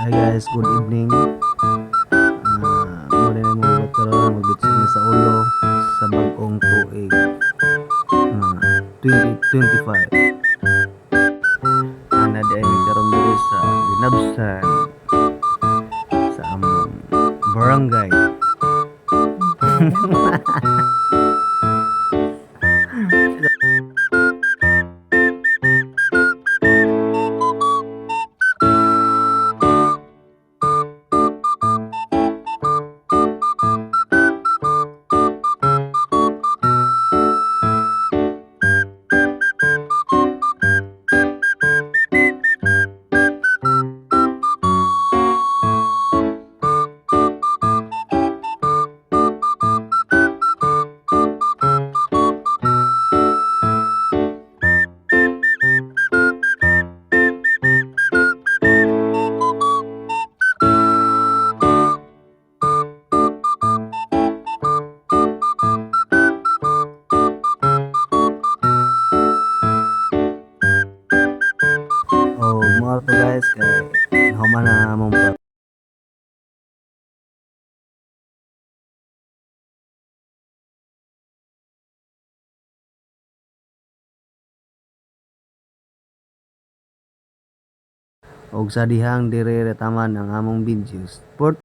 Hi guys, good evening. Muna na mga karon magbitsig na sa ulo sa bagong tuig 2025. Ana di ay karon diri sa Ginabsan sa among barangay. Oh, mga to guys kay human na among og sa dihang dire retaman ang among videos.